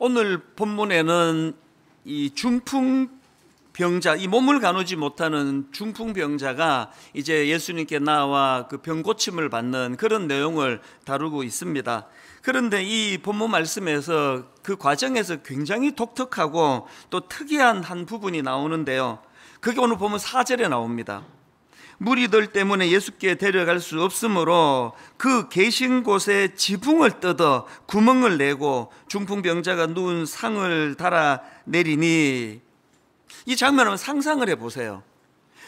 오늘 본문에는 이 중풍병자, 이 몸을 가누지 못하는 중풍병자가 이제 예수님께 나와 그 병 고침을 받는 그런 내용을 다루고 있습니다. 그런데 이 본문 말씀에서 그 과정에서 굉장히 독특하고 또 특이한 한 부분이 나오는데요. 그게 오늘 보면 4절에 나옵니다. 무리들 때문에 예수께 데려갈 수 없으므로 그 계신 곳에 지붕을 뜯어 구멍을 내고 중풍병자가 누운 상을 달아 내리니, 이 장면을 한번 상상을 해보세요.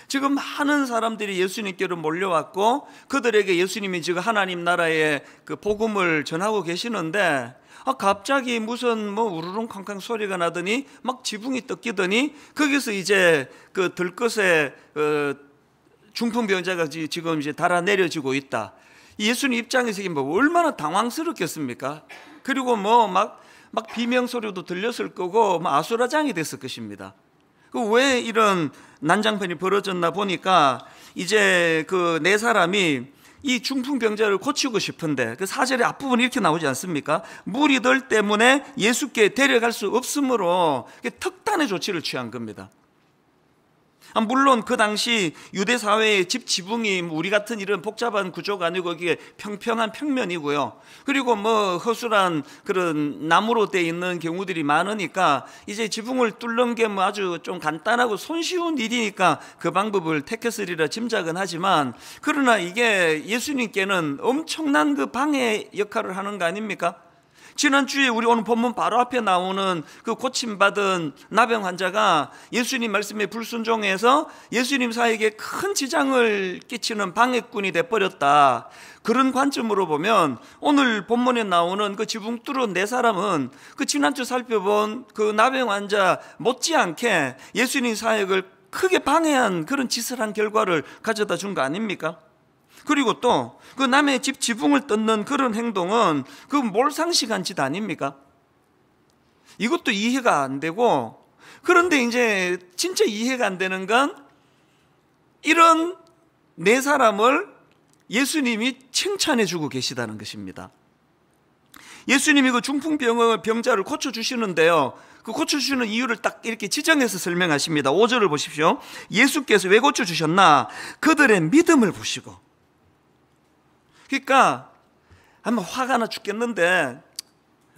지금 많은 사람들이 예수님께로 몰려왔고 그들에게 예수님이 지금 하나님 나라의 그 복음을 전하고 계시는데 갑자기 무슨 우르릉 쾅쾅 소리가 나더니 막 지붕이 뜯기더니 거기서 이제 그 들것에 중풍병자가 지금 이제 달아 내려지고 있다. 예수님 입장에서 이게 얼마나 당황스럽겠습니까? 그리고 막 비명 소리도 들렸을 거고 아수라장이 됐을 것입니다. 왜 이런 난장판이 벌어졌나 보니까 이제 그 네 사람이 이 중풍병자를 고치고 싶은데 그 4절의 앞부분이 이렇게 나오지 않습니까? 무리들 때문에 예수께 데려갈 수 없으므로 특단의 조치를 취한 겁니다. 물론 그 당시 유대 사회의 집 지붕이 우리 같은 이런 복잡한 구조가 아니고 이게 평평한 평면이고요. 그리고 허술한 그런 나무로 돼 있는 경우들이 많으니까 이제 지붕을 뚫는 게 아주 좀 간단하고 손쉬운 일이니까 그 방법을 택했으리라 짐작은 하지만, 그러나 이게 예수님께는 엄청난 그 방해 역할을 하는 거 아닙니까? 지난주에 우리 오늘 본문 바로 앞에 나오는 그 고침받은 나병 환자가 예수님 말씀에 불순종해서 예수님 사에게 큰 지장을 끼치는 방해꾼이 돼버렸다. 그런 관점으로 보면 오늘 본문에 나오는 그 지붕 뚫은 네 사람은 그 지난주 살펴본 그 나병 환자 못지않게 예수님 사역을 크게 방해한 그런 짓을 한 결과를 가져다 준 거 아닙니까? 그리고 또 그 남의 집 지붕을 뜯는 그런 행동은 그 몰상식한 짓 아닙니까? 이것도 이해가 안 되고, 그런데 이제 진짜 이해가 안 되는 건 이런 네 사람을 예수님이 칭찬해 주고 계시다는 것입니다. 예수님이 그 중풍병자를 고쳐주시는데요, 그 고쳐주시는 이유를 딱 이렇게 지정해서 설명하십니다. 5절을 보십시오. 예수께서 왜 고쳐주셨나? 그들의 믿음을 보시고. 그러니까 한번 화가 나 죽겠는데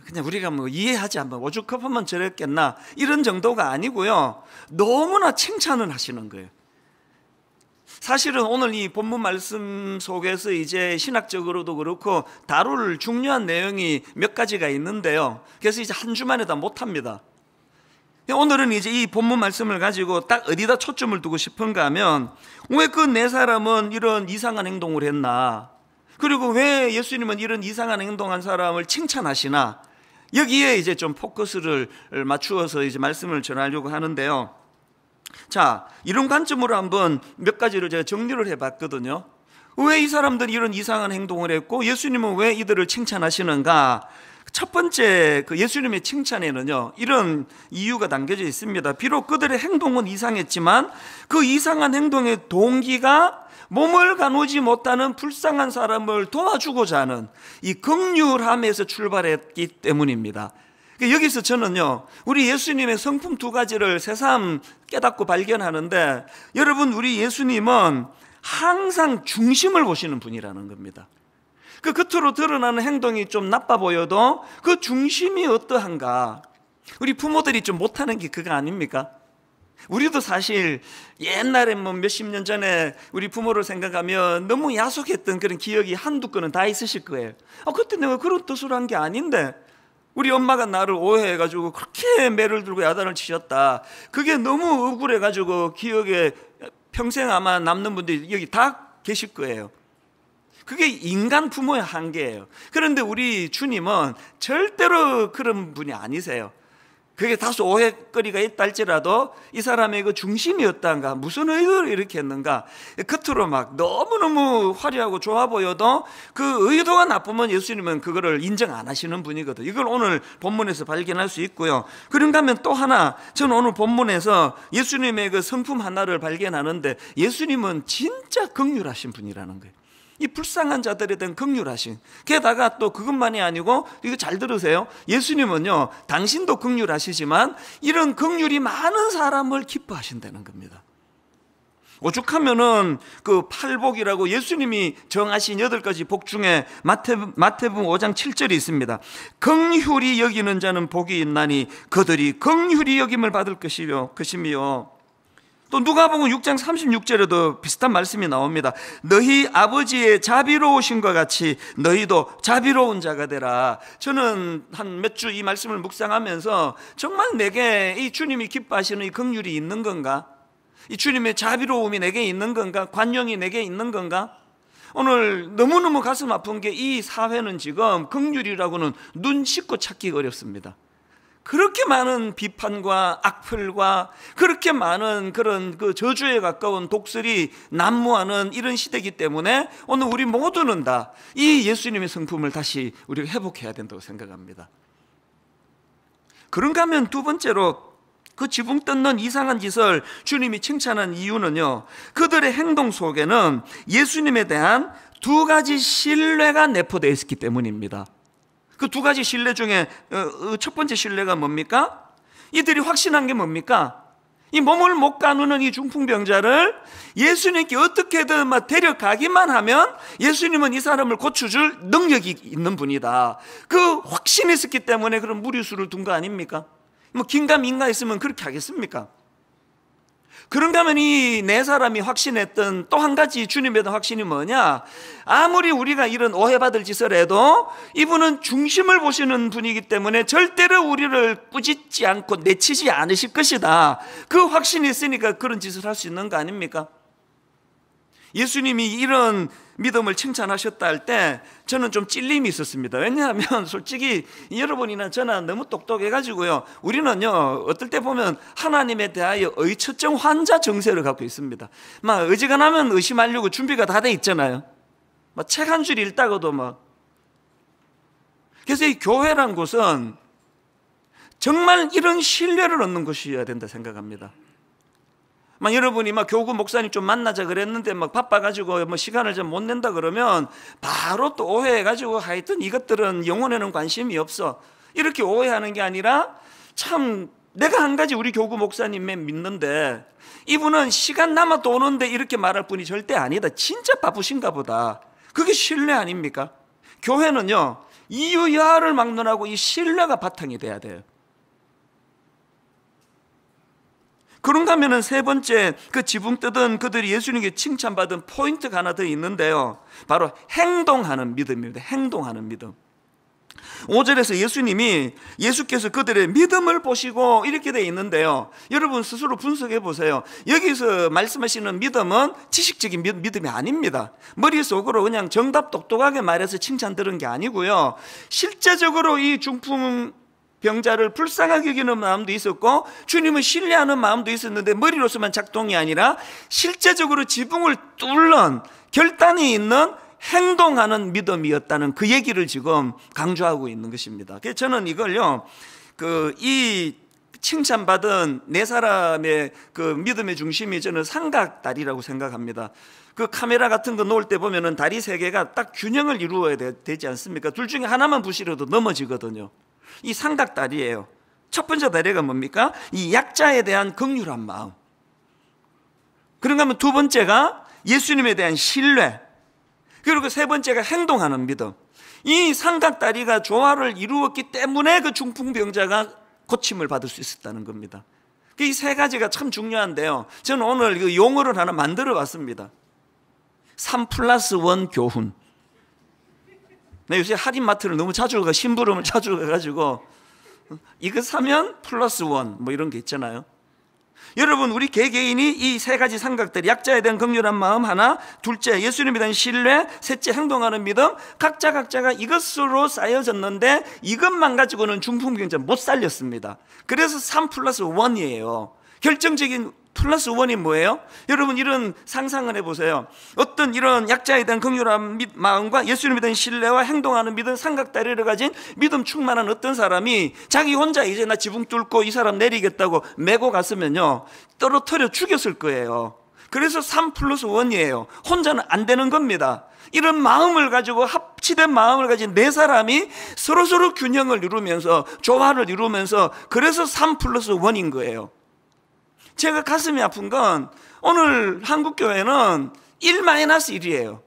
그냥 우리가 이해하지, 한번 오죽하면 저랬겠나, 이런 정도가 아니고요, 너무나 칭찬을 하시는 거예요. 사실은 오늘 이 본문 말씀 속에서 이제 신학적으로도 그렇고 다룰 중요한 내용이 몇 가지가 있는데요, 그래서 이제 한 주만에 다 못합니다. 오늘은 이제 이 본문 말씀을 가지고 딱 어디다 초점을 두고 싶은가 하면, 왜 그 네 사람은 이런 이상한 행동을 했나, 그리고 왜 예수님은 이런 이상한 행동한 사람을 칭찬하시나, 여기에 이제 좀 포커스를 맞추어서 이제 말씀을 전하려고 하는데요. 자, 이런 관점으로 한번 몇 가지를 제가 정리를 해봤거든요. 왜 이 사람들이 이런 이상한 행동을 했고 예수님은 왜 이들을 칭찬하시는가? 첫 번째, 그 예수님의 칭찬에는요, 이런 이유가 담겨져 있습니다. 비록 그들의 행동은 이상했지만 그 이상한 행동의 동기가 몸을 가누지 못하는 불쌍한 사람을 도와주고자 하는 이 긍휼함에서 출발했기 때문입니다. 여기서 저는요, 우리 예수님의 성품 두 가지를 새삼 깨닫고 발견하는데, 여러분, 우리 예수님은 항상 중심을 보시는 분이라는 겁니다. 그 겉으로 드러나는 행동이 좀 나빠 보여도 그 중심이 어떠한가. 우리 부모들이 좀 못하는 게 그거 아닙니까? 우리도 사실 옛날에 몇십 년 전에 우리 부모를 생각하면 너무 야속했던 그런 기억이 한두 건은 다 있으실 거예요. 그때 내가 그런 뜻으로 한 게 아닌데 우리 엄마가 나를 오해해가지고 그렇게 매를 들고 야단을 치셨다. 그게 너무 억울해가지고 기억에 평생 아마 남는 분들이 여기 다 계실 거예요. 그게 인간 부모의 한계예요. 그런데 우리 주님은 절대로 그런 분이 아니세요. 그게 다소 오해거리가 있다 할지라도 이 사람의 그 중심이 어떤가, 무슨 의도로 이렇게 했는가, 겉으로 막 너무너무 화려하고 좋아 보여도 그 의도가 나쁘면 예수님은 그거를 인정 안 하시는 분이거든요. 이걸 오늘 본문에서 발견할 수 있고요. 그런가 하면 또 하나, 저는 오늘 본문에서 예수님의 그 성품 하나를 발견하는데, 예수님은 진짜 긍휼하신 분이라는 거예요. 이 불쌍한 자들에 대한 긍휼하심. 게다가 또 그것만이 아니고, 이거 잘 들으세요. 예수님은요, 당신도 긍휼하시지만 이런 긍휼이 많은 사람을 기뻐하신다는 겁니다. 오죽하면은 그 팔복이라고 예수님이 정하신 8가지 복 중에 마태복음 5장 7절이 있습니다. 긍휼히 여기는 자는 복이 있나니 그들이 긍휼히 여김을 받을 것이며 또 누가복음 6장 36절에도 비슷한 말씀이 나옵니다. 너희 아버지의 자비로우신과 같이 너희도 자비로운 자가 되라. 저는 한 몇 주 이 말씀을 묵상하면서 정말 내게 이 주님이 기뻐하시는 이 긍휼이 있는 건가? 이 주님의 자비로움이 내게 있는 건가? 관용이 내게 있는 건가? 오늘 너무너무 가슴 아픈 게 이 사회는 지금 긍휼이라고는 눈 씻고 찾기가 어렵습니다. 그렇게 많은 비판과 악플과 그렇게 많은 그런 그 저주에 가까운 독설이 난무하는 이런 시대이기 때문에 오늘 우리 모두는 다 이 예수님의 성품을 다시 우리가 회복해야 된다고 생각합니다. 그런가 하면 두 번째로 그 지붕 뜯는 이상한 짓을 주님이 칭찬한 이유는요, 그들의 행동 속에는 예수님에 대한 2가지 신뢰가 내포되어 있었기 때문입니다. 그 2가지 신뢰 중에 첫 번째 신뢰가 뭡니까? 이들이 확신한 게 뭡니까? 이 몸을 못 가누는 이 중풍병자를 예수님께 어떻게든 막 데려가기만 하면 예수님은 이 사람을 고쳐줄 능력이 있는 분이다. 그 확신이 있었기 때문에 그런 무리수를 둔 거 아닙니까? 뭐 긴가민가 있으면 그렇게 하겠습니까? 그런가 하면 이 4사람이 확신했던 또 한 가지 주님에 대한 확신이 뭐냐? 아무리 우리가 이런 오해받을 짓을 해도 이분은 중심을 보시는 분이기 때문에 절대로 우리를 꾸짖지 않고 내치지 않으실 것이다. 그 확신이 있으니까 그런 짓을 할 수 있는 거 아닙니까? 예수님이 이런 믿음을 칭찬하셨다 할 때 저는 좀 찔림이 있었습니다. 왜냐하면 솔직히 여러분이나 저나 너무 똑똑해가지고요, 우리는요 어떨 때 보면 하나님에 대하여 의처증 환자 정세를 갖고 있습니다. 막 어지간하면 의심하려고 준비가 다 돼 있잖아요. 막 책 한 줄 읽다가도 막. 그래서 이 교회란 곳은 정말 이런 신뢰를 얻는 곳이어야 된다 생각합니다. 막 여러분이 막 교구 목사님 좀 만나자 그랬는데 막 바빠가지고 뭐 시간을 좀 못 낸다 그러면 바로 또 오해해가지고 하여튼 이것들은 영혼에는 관심이 없어, 이렇게 오해하는 게 아니라, 참 내가 한 가지 우리 교구 목사님에 믿는데 이분은 시간 남아도 오는데 이렇게 말할 분이 절대 아니다. 진짜 바쁘신가 보다. 그게 신뢰 아닙니까? 교회는요 이유야를 막론하고 이 신뢰가 바탕이 돼야 돼요. 그런가 하면은 세 번째, 그 지붕 뜯은 그들이 예수님께 칭찬받은 포인트가 하나 더 있는데요, 바로 행동하는 믿음입니다. 행동하는 믿음. 5절에서 예수께서 그들의 믿음을 보시고 이렇게 되어 있는데요, 여러분 스스로 분석해 보세요. 여기서 말씀하시는 믿음은 지식적인 믿음이 아닙니다. 머릿속으로 그냥 정답 똑똑하게 말해서 칭찬 들은 게 아니고요, 실제적으로 이 중풍 병자를 불쌍하게 여기는 마음도 있었고 주님을 신뢰하는 마음도 있었는데 머리로서만 작동이 아니라 실제적으로 지붕을 뚫는 결단이 있는 행동하는 믿음이었다는 그 얘기를 지금 강조하고 있는 것입니다. 그래서 저는 이걸요, 이 칭찬받은 4사람의 그 믿음의 중심이 저는 삼각다리라고 생각합니다. 그 카메라 같은 거 놓을 때 보면은 다리 3개가 딱 균형을 이루어야 되지 않습니까? 둘 중에 하나만 부실어도 넘어지거든요. 이 삼각다리예요. 첫 번째 다리가 뭡니까? 이 약자에 대한 긍휼한 마음. 그런가 하면 두 번째가 예수님에 대한 신뢰. 그리고 세 번째가 행동하는 믿음. 이 삼각다리가 조화를 이루었기 때문에 그 중풍병자가 고침을 받을 수 있었다는 겁니다. 이 3가지가 참 중요한데요, 저는 오늘 그 용어를 하나 만들어 봤습니다. 3+1 교훈. 네, 요새 할인마트를 너무 자주 가, 심부름을 자주 가가지고 이거 사면 +1 뭐 이런 게 있잖아요. 여러분, 우리 개개인이 이 3가지 삼각다리, 약자에 대한 긍휼한 마음 하나, 둘째 예수님에 대한 신뢰, 셋째 행동하는 믿음, 각자가 이것으로 쌓여졌는데 이것만 가지고는 중풍병자 못 살렸습니다. 그래서 3+1이에요. 결정적인 +1이 뭐예요? 여러분, 이런 상상을 해보세요. 어떤 이런 약자에 대한 긍휼한 마음과 예수님에 대한 신뢰와 행동하는 믿음, 삼각다리를 가진 믿음 충만한 어떤 사람이 자기 혼자 이제 나 지붕 뚫고 이 사람 내리겠다고 메고 갔으면요 떨어뜨려 죽였을 거예요. 그래서 3 플러스 1이에요. 혼자는 안 되는 겁니다. 이런 마음을 가지고, 합치된 마음을 가진 네 사람이 서로서로 균형을 이루면서, 조화를 이루면서, 그래서 3 플러스 1인 거예요. 제가 가슴이 아픈 건 오늘 한국교회는 1-1이에요.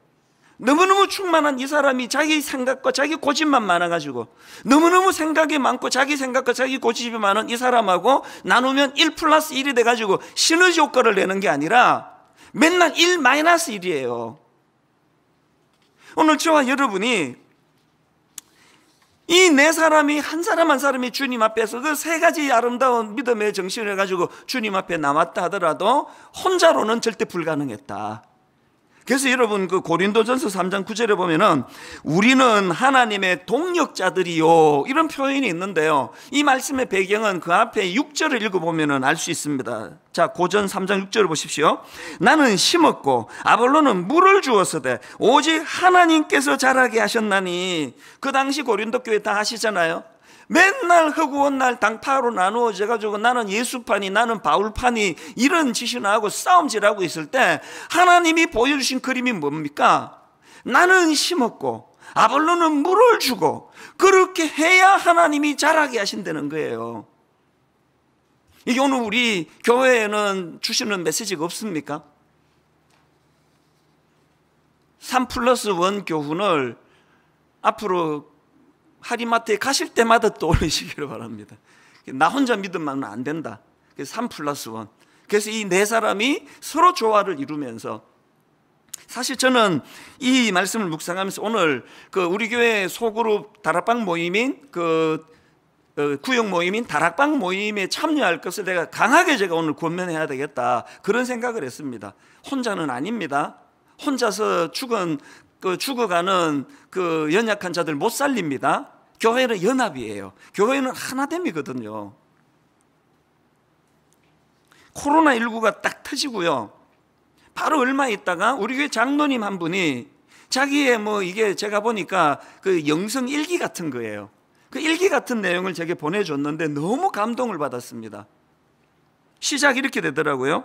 너무너무 충만한 이 사람이 자기 생각과 자기 고집만 많아가지고, 너무너무 생각이 많고 자기 생각과 자기 고집이 많은 이 사람하고 나누면 1 플러스 1이 돼가지고 시너지 효과를 내는 게 아니라 맨날 1-1이에요. 오늘 저와 여러분이 이 네 사람이 한 사람 한 사람이 주님 앞에서 그 세 가지 아름다운 믿음의 정신을 가지고 주님 앞에 남았다 하더라도 혼자로는 절대 불가능했다. 그래서 여러분 그 고린도전서 3장 9절에 보면은 우리는 하나님의 동역자들이요, 이런 표현이 있는데요, 이 말씀의 배경은 그 앞에 6절을 읽어보면은 알 수 있습니다. 자, 고전 3장 6절을 보십시오. 나는 심었고 아볼로는 물을 주었으되 오직 하나님께서 자라게 하셨나니. 그 당시 고린도 교회 다 아시잖아요. 맨날 허구한 날 당파로 나누어져 가지고 나는 예수파니 나는 바울파니 이런 짓이나 하고 싸움질하고 있을 때 하나님이 보여주신 그림이 뭡니까? 나는 심었고 아볼로는 물을 주고, 그렇게 해야 하나님이 자라게 하신다는 거예요. 이게 오늘 우리 교회에는 주시는 메시지가 없습니까? 3 플러스 1 교훈을 앞으로 하리마트에 가실 때마다 떠올리시기를 바랍니다. 나 혼자 믿으면 안 된다. 3 플러스 1. 그래서 이 네 사람이 서로 조화를 이루면서, 사실 저는 이 말씀을 묵상하면서 오늘 그 우리 교회 소그룹 다락방 모임인 구역 모임인 다락방 모임에 참여할 것을 내가 강하게 제가 오늘 권면해야 되겠다, 그런 생각을 했습니다. 혼자는 아닙니다. 혼자서 죽어가는 그 연약한 자들 못 살립니다. 교회는 연합이에요. 교회는 하나됨이거든요. 코로나19가 딱 터지고요, 바로 얼마 있다가 우리 교회 장로님 한 분이 자기의 이게 제가 보니까 그 영성 일기 같은 거예요. 그 일기 같은 내용을 제게 보내줬는데 너무 감동을 받았습니다. 시작이 이렇게 되더라고요.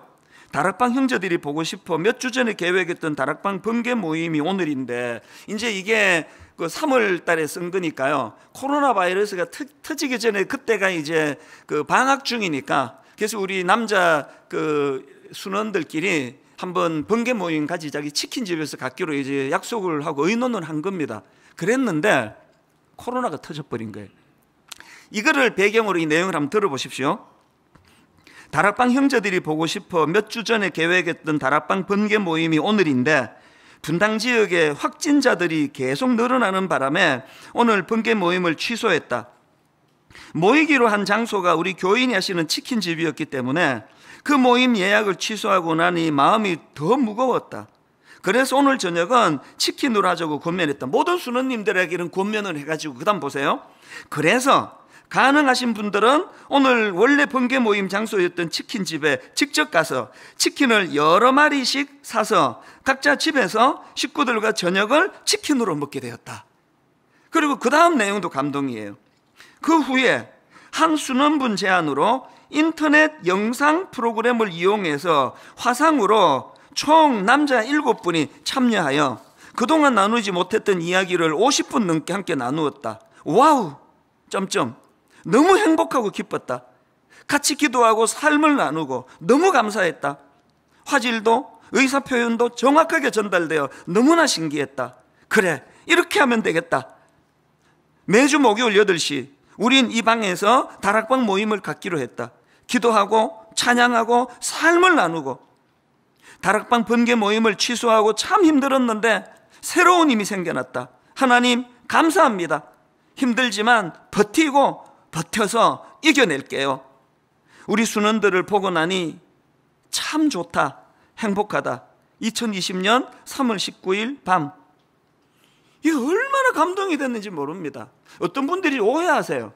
다락방 형제들이 보고 싶어 몇 주 전에 계획했던 다락방 번개 모임이 오늘인데, 이제 이게 그 3월 달에 쓴 거니까요, 코로나 바이러스가 터지기 전에 그때가 이제 그 방학 중이니까, 그래서 우리 남자 그 순원들끼리 한번 번개 모임 가지자기 치킨집에서 갖기로 이제 약속을 하고 의논을 한 겁니다. 그랬는데 코로나가 터져버린 거예요. 이거를 배경으로 이 내용을 한번 들어보십시오. 다락방 형제들이 보고 싶어 몇 주 전에 계획했던 다락방 번개 모임이 오늘인데, 분당 지역에 확진자들이 계속 늘어나는 바람에 오늘 번개 모임을 취소했다. 모이기로 한 장소가 우리 교인이 하시는 치킨집이었기 때문에 그 모임 예약을 취소하고 나니 마음이 더 무거웠다. 그래서 오늘 저녁은 치킨으로 하자고 권면했다. 모든 순원님들에게는 권면을 해가지고, 그 다음 보세요. 그래서 가능하신 분들은 오늘 원래 번개 모임 장소였던 치킨집에 직접 가서 치킨을 여러 마리씩 사서 각자 집에서 식구들과 저녁을 치킨으로 먹게 되었다. 그리고 그 다음 내용도 감동이에요. 그 후에 한 순원분 제안으로 인터넷 영상 프로그램을 이용해서 화상으로 총 남자 7분이 참여하여 그동안 나누지 못했던 이야기를 50분 넘게 함께 나누었다. 와우! 너무 행복하고 기뻤다. 같이 기도하고 삶을 나누고 너무 감사했다. 화질도 의사표현도 정확하게 전달되어 너무나 신기했다. 그래, 이렇게 하면 되겠다. 매주 목요일 8시 우린 이 방에서 다락방 모임을 갖기로 했다. 기도하고 찬양하고 삶을 나누고. 다락방 번개 모임을 취소하고 참 힘들었는데 새로운 힘이 생겨났다. 하나님 감사합니다. 힘들지만 버텨서 이겨낼게요. 우리 순원들을 보고 나니 참 좋다, 행복하다. 2020년 3월 19일 밤. 이게 얼마나 감동이 됐는지 모릅니다. 어떤 분들이 오해하세요.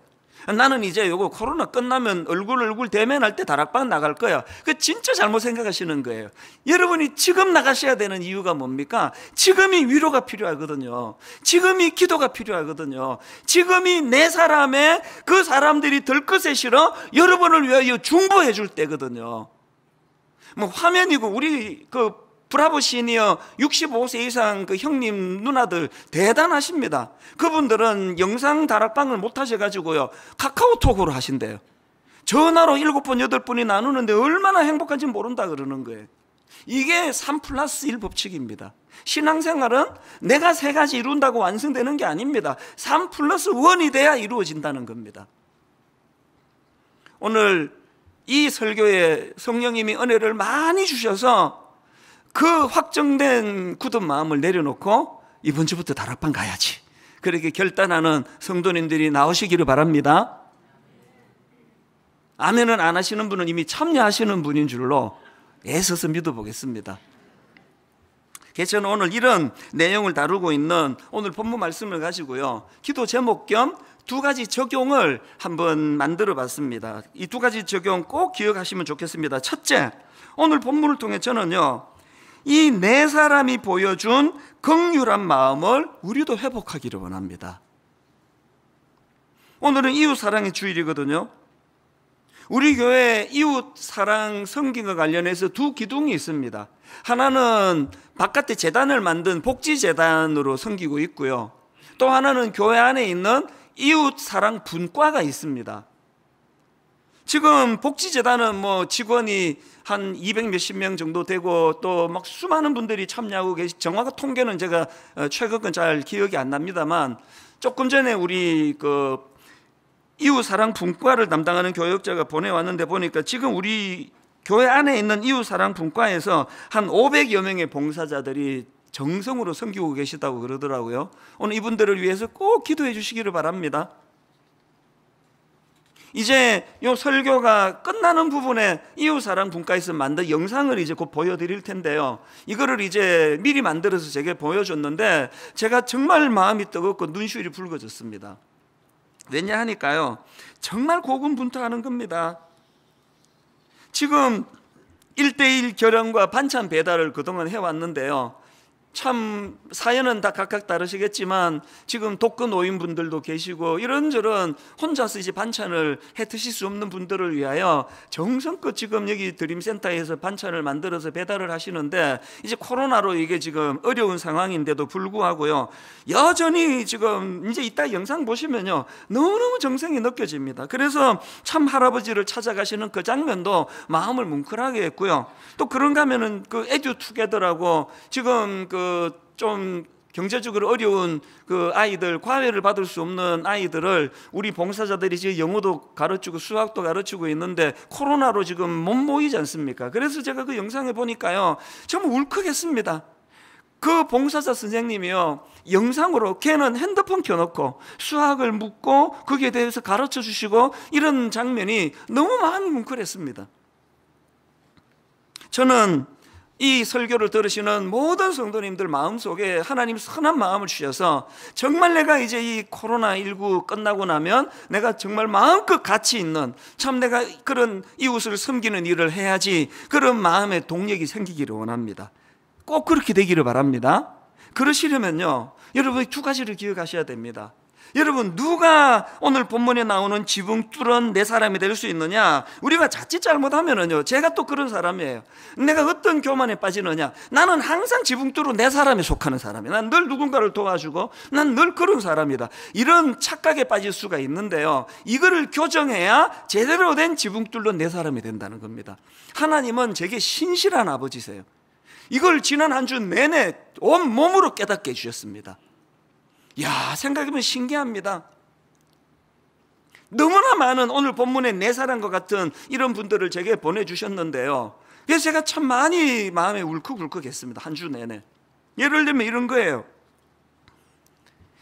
나는 이제 요거 코로나 끝나면 얼굴 대면할 때 다락방 나갈 거야. 그 진짜 잘못 생각하시는 거예요. 여러분이 지금 나가셔야 되는 이유가 뭡니까? 지금이 위로가 필요하거든요. 지금이 기도가 필요하거든요. 지금이 내 사람의 그 사람들이 들 것에 실어 여러분을 위하여 중보해 줄 때거든요. 뭐 화면이고 우리 그 브라보 시니어 65세 이상 그 형님 누나들 대단하십니다. 그분들은 영상 다락방을 못 하셔가지고요 카카오톡으로 하신대요. 전화로 7번 8번이 나누는데 얼마나 행복한지 모른다 그러는 거예요. 이게 3+1 법칙입니다. 신앙생활은 내가 3가지 이룬다고 완성되는 게 아닙니다. 3+1이 돼야 이루어진다는 겁니다. 오늘 이 설교에 성령님이 은혜를 많이 주셔서 그 확정된 굳은 마음을 내려놓고 이번 주부터 다락방 가야지 그렇게 결단하는 성도님들이 나오시기를 바랍니다. 아멘은 안 하시는 분은 이미 참여하시는 분인 줄로 애써서 믿어보겠습니다. 그래서 저는 오늘 이런 내용을 다루고 있는 오늘 본문 말씀을 가지고요 기도 제목 겸 2가지 적용을 한번 만들어 봤습니다. 이 2가지 적용 꼭 기억하시면 좋겠습니다. 첫째, 오늘 본문을 통해 저는요 이 네 사람이 보여준 긍휼한 마음을 우리도 회복하기를 원합니다. 오늘은 이웃사랑의 주일이거든요. 우리 교회 이웃사랑 섬김과 관련해서 2 기둥이 있습니다. 하나는 바깥에 재단을 만든 복지재단으로 섬기고 있고요, 또 하나는 교회 안에 있는 이웃사랑 분과가 있습니다. 지금 복지재단은 뭐 직원이 한 200 몇십 명 정도 되고 또 막 수많은 분들이 참여하고 정확한 통계는 제가 최근 건 잘 기억이 안 납니다만 조금 전에 우리 그 이웃사랑 분과를 담당하는 교역자가 보내왔는데 보니까 지금 우리 교회 안에 있는 이웃사랑 분과에서 한 500여 명의 봉사자들이 정성으로 섬기고 계시다고 그러더라고요. 오늘 이분들을 위해서 꼭 기도해 주시기를 바랍니다. 이제 요 설교가 끝나는 부분에 이웃사랑 분과에서 만든 영상을 이제 곧 보여드릴 텐데요, 이거를 이제 미리 만들어서 제게 보여줬는데 제가 정말 마음이 뜨겁고 눈시울이 붉어졌습니다. 왜냐 하니까요 정말 고군분투하는 겁니다. 지금 1:1 결혼과 반찬 배달을 그동안 해왔는데요, 참 사연은 다 각각 다르시겠지만 지금 독거 노인분들도 계시고 이런저런 혼자서 이제 반찬을 해 드실 수 없는 분들을 위하여 정성껏 지금 여기 드림센터에서 반찬을 만들어서 배달을 하시는데, 이제 코로나로 이게 지금 어려운 상황인데도 불구하고요 여전히 지금 이제 이따 영상 보시면요 너무너무 정성이 느껴집니다. 그래서 참 할아버지를 찾아가시는 그 장면도 마음을 뭉클하게 했고요, 또 그런가 하면은 그 에듀투게더라고 지금 그 좀 경제적으로 어려운 그 아이들, 과외를 받을 수 없는 아이들을 우리 봉사자들이 지금 영어도 가르치고 수학도 가르치고 있는데 코로나로 지금 못 모이지 않습니까? 그래서 제가 그 영상에 보니까요 정말 울컥했습니다. 그 봉사자 선생님이요 영상으로 걔는 핸드폰 켜놓고 수학을 묻고 거기에 대해서 가르쳐 주시고 이런 장면이 너무 마음이 뭉클했습니다. 저는 이 설교를 들으시는 모든 성도님들 마음속에 하나님 선한 마음을 주셔서 정말 내가 이제 이 코로나19 끝나고 나면 내가 정말 마음껏 가치 있는 참 내가 그런 이웃을 섬기는 일을 해야지 그런 마음의 동력이 생기기를 원합니다. 꼭 그렇게 되기를 바랍니다. 그러시려면요 여러분 2가지를 기억하셔야 됩니다. 여러분 누가 오늘 본문에 나오는 지붕 뚫은 네 사람이 될 수 있느냐? 우리가 자칫 잘못하면은요 제가 또 그런 사람이에요. 내가 어떤 교만에 빠지느냐? 나는 항상 지붕 뚫은 네 사람에 속하는 사람이야. 난 늘 누군가를 도와주고 난 늘 그런 사람이다. 이런 착각에 빠질 수가 있는데요, 이거를 교정해야 제대로 된 지붕 뚫는 네 사람이 된다는 겁니다. 하나님은 제게 신실한 아버지세요. 이걸 지난 한 주 내내 온 몸으로 깨닫게 해주셨습니다. 야, 생각해보면 신기합니다. 너무나 많은 오늘 본문의 네 사람과 같은 이런 분들을 제게 보내주셨는데요, 그래서 제가 참 많이 마음에 울컥울컥했습니다. 한 주 내내. 예를 들면 이런 거예요.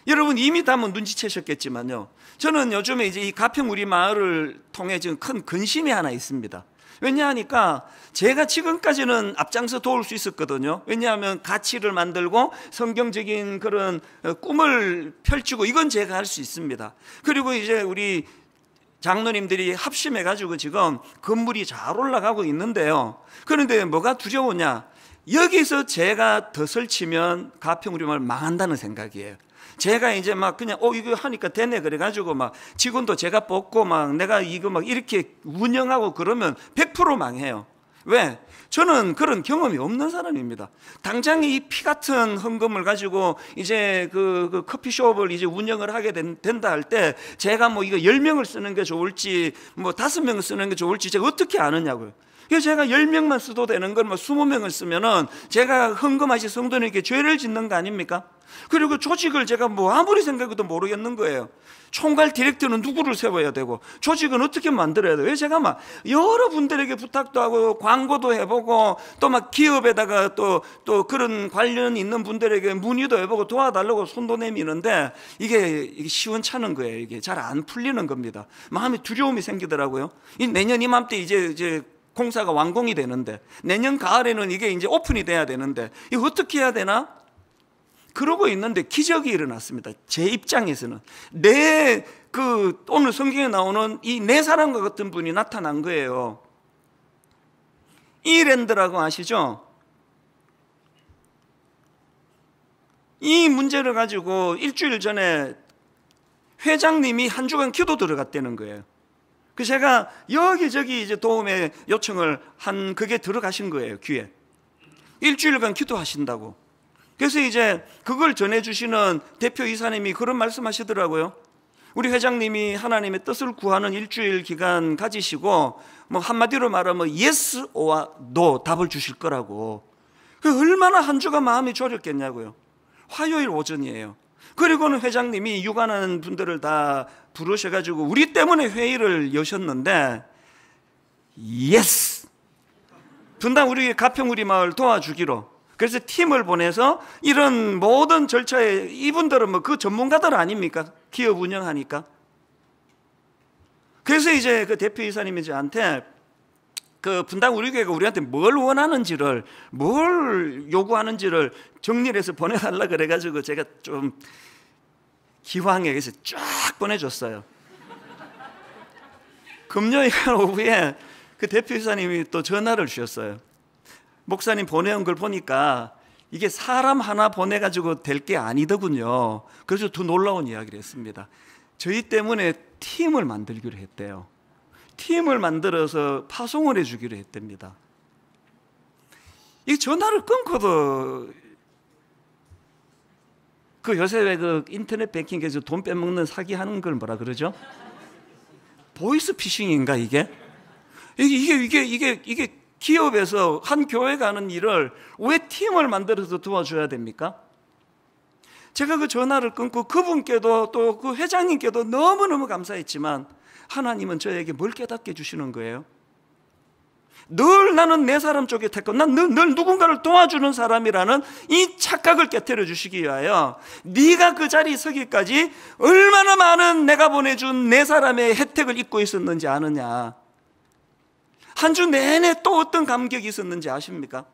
여러분 이미 다 뭐 눈치채셨겠지만요, 저는 요즘에 이제 이 가평 우리 마을을 통해 지금 큰 근심이 하나 있습니다. 왜냐하니까 제가 지금까지는 앞장서 도울 수 있었거든요. 왜냐하면 가치를 만들고 성경적인 그런 꿈을 펼치고 이건 제가 할 수 있습니다. 그리고 이제 우리 장로님들이 합심해가지고 지금 건물이 잘 올라가고 있는데요, 그런데 뭐가 두려우냐? 여기서 제가 덫을 치면 가평 우리 마을 망한다는 생각이에요. 제가 이제 막 그냥 이거 하니까 되네 그래가지고 막 직원도 제가 뽑고 막 내가 이거 막 이렇게 운영하고 그러면 100% 망해요. 왜? 저는 그런 경험이 없는 사람입니다. 당장에 이 피 같은 헌금을 가지고 이제 그 커피숍을 이제 운영을 하게 된다 할 때 제가 뭐 이거 10명을 쓰는 게 좋을지 뭐 5명을 쓰는 게 좋을지 제가 어떻게 아느냐고요. 그래서 제가 10명만 써도 되는 걸 뭐 20명을 쓰면은 제가 헌금하신 성도님께 죄를 짓는 거 아닙니까? 그리고 조직을 제가 뭐 아무리 생각해도 모르겠는 거예요. 총괄 디렉터는 누구를 세워야 되고 조직은 어떻게 만들어야 돼요? 제가 막 여러분들에게 부탁도 하고 광고도 해보고 또 막 기업에다가 또 그런 관련 있는 분들에게 문의도 해보고 도와달라고 손도 내미는데 이게 시원찮은 거예요. 이게 잘 안 풀리는 겁니다. 마음에 두려움이 생기더라고요. 내년 이맘때 이제 공사가 완공이 되는데 내년 가을에는 이게 이제 오픈이 돼야 되는데 이거 어떻게 해야 되나? 그러고 있는데 기적이 일어났습니다. 제 입장에서는 오늘 성경에 나오는 이 네 사람과 같은 분이 나타난 거예요. 이랜드라고 아시죠? 이 문제를 가지고 일주일 전에 회장님이 한 주간 기도 들어갔다는 거예요. 그 제가 여기저기 이제 도움의 요청을 한 그게 들어가신 거예요. 귀에 일주일간 기도하신다고. 그래서 이제 그걸 전해주시는 대표 이사님이 그런 말씀하시더라고요. 우리 회장님이 하나님의 뜻을 구하는 일주일 기간 가지시고 뭐 한마디로 말하면 yes or no 답을 주실 거라고. 얼마나 한 주가 마음이 졸였겠냐고요. 화요일 오전이에요. 그리고는 회장님이 육아하는 분들을 다 부르셔가지고 우리 때문에 회의를 여셨는데 yes 분당 우리 가평우리 마을 도와주기로. 그래서 팀을 보내서 이런 모든 절차에 이분들은 뭐 그 전문가들 아닙니까? 기업 운영하니까. 그래서 이제 그 대표이사님이 저한테 그 분당 우리 교회가 우리한테 뭘 원하는지를 뭘 요구하는지를 정리를 해서 보내달라 그래가지고 제가 좀 기왕에 해서 쫙 보내줬어요. 금요일 오후에 그 대표이사님이 또 전화를 주셨어요. 목사님 보내온 걸 보니까 이게 사람 하나 보내가지고 될 게 아니더군요. 그래서 더 놀라운 이야기를 했습니다. 저희 때문에 팀을 만들기로 했대요. 팀을 만들어서 파송을 해주기로 했답니다. 이 전화를 끊고도 그 요새 왜 그 인터넷 뱅킹에서 돈 빼먹는 사기하는 걸 뭐라 그러죠? 보이스 피싱인가 이게? 이게 기업에서 한 교회가 하는 일을 왜 팀을 만들어서 도와줘야 됩니까? 제가 그 전화를 끊고 그분께도 또 그 회장님께도 너무너무 감사했지만 하나님은 저에게 뭘 깨닫게 해주시는 거예요? 늘 나는 내 사람 쪽에 택하고 난 늘 누군가를 도와주는 사람이라는 이 착각을 깨트려 주시기 위하여 네가 그 자리에 서기까지 얼마나 많은 내가 보내준 내 사람의 혜택을 잊고 있었는지 아느냐. 한 주 내내 또 어떤 감격이 있었는지 아십니까?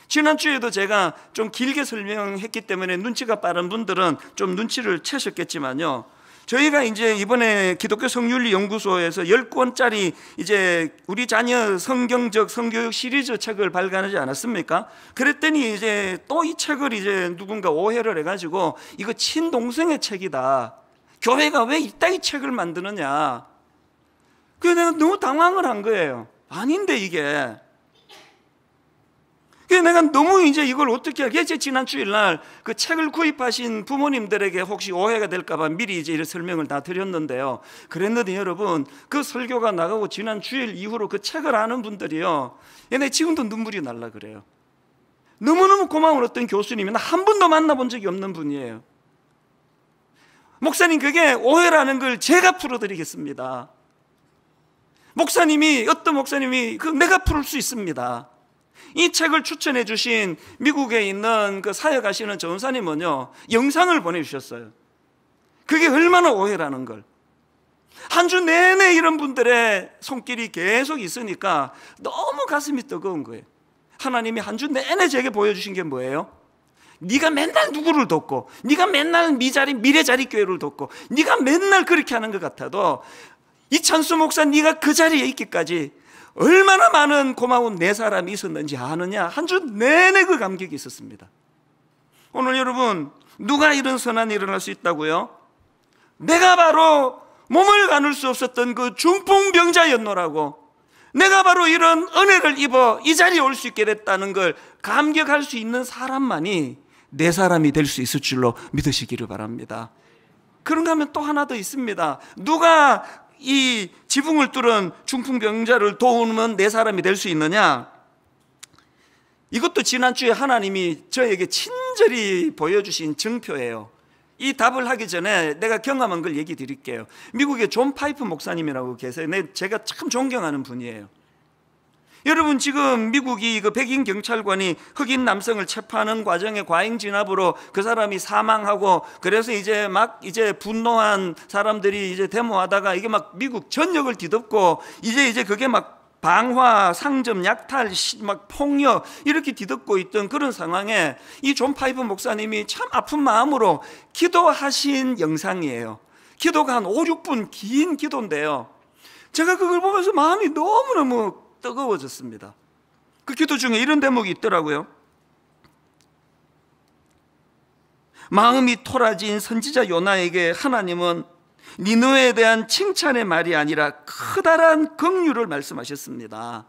지난주에도 제가 좀 길게 설명했기 때문에 눈치가 빠른 분들은 좀 눈치를 채셨겠지만요. 저희가 이제 이번에 기독교 성윤리 연구소에서 10권짜리 이제 우리 자녀 성경적 성교육 시리즈 책을 발간하지 않았습니까? 그랬더니 이제 또 이 책을 이제 누군가 오해를 해가지고 이거 친동생의 책이다. 교회가 왜 이따위 책을 만드느냐. 그래서 내가 너무 당황을 한 거예요. 아닌데 이게. 그래서 내가 너무 이제 이걸 어떻게 하겠지. 지난 주일날 그 책을 구입하신 부모님들에게 혹시 오해가 될까봐 미리 이제 이런 설명을 다 드렸는데요. 그랬는데 여러분 그 설교가 나가고 지난 주일 이후로 그 책을 아는 분들이요. 얘네 지금도 눈물이 날라 그래요. 너무너무 고마운 어떤 교수님이 나 한 번도 만나본 적이 없는 분이에요. 목사님 그게 오해라는 걸 제가 풀어드리겠습니다. 목사님이 어떤 목사님이 내가 풀을 수 있습니다. 이 책을 추천해 주신 미국에 있는 그 사역하시는 전사님은요 영상을 보내주셨어요. 그게 얼마나 오해라는 걸. 한 주 내내 이런 분들의 손길이 계속 있으니까 너무 가슴이 뜨거운 거예요. 하나님이 한 주 내내 제게 보여주신 게 뭐예요? 네가 맨날 누구를 돕고 네가 맨날 미래자리교회를 돕고 네가 맨날 그렇게 하는 것 같아도 이찬수 목사 네가 그 자리에 있기까지 얼마나 많은 고마운 내 사람이 있었는지 아느냐. 한 주 내내 그 감격이 있었습니다. 오늘 여러분 누가 이런 선한 일을 할 수 있다고요? 내가 바로 몸을 가눌 수 없었던 그 중풍병자였노라고. 내가 바로 이런 은혜를 입어 이 자리에 올 수 있게 됐다는 걸 감격할 수 있는 사람만이 내 사람이 될 수 있을 줄로 믿으시기를 바랍니다. 그런가 하면 또 하나 더 있습니다. 누가 이 지붕을 뚫은 중풍병자를 도우면 내 사람이 될 수 있느냐? 이것도 지난주에 하나님이 저에게 친절히 보여주신 증표예요. 이 답을 하기 전에 내가 경험한 걸 얘기 드릴게요. 미국의 존 파이프 목사님이라고 계세요. 제가 참 존경하는 분이에요. 여러분, 지금 미국이 그 백인 경찰관이 흑인 남성을 체포하는 과정에 과잉 진압으로 그 사람이 사망하고, 그래서 이제 분노한 사람들이 이제 데모하다가 이게 막 미국 전역을 뒤덮고 이제 그게 막 방화, 상점, 약탈, 막 폭력 이렇게 뒤덮고 있던 그런 상황에 이 존 파이프 목사님이 참 아픈 마음으로 기도하신 영상이에요. 기도가 한 5, 6분 긴 기도인데요. 제가 그걸 보면서 마음이 너무너무 뜨거워졌습니다. 그 기도 중에 이런 대목이 있더라고요. 마음이 토라진 선지자 요나에게 하나님은 니느웨에 대한 칭찬의 말이 아니라 커다란 긍휼을 말씀하셨습니다.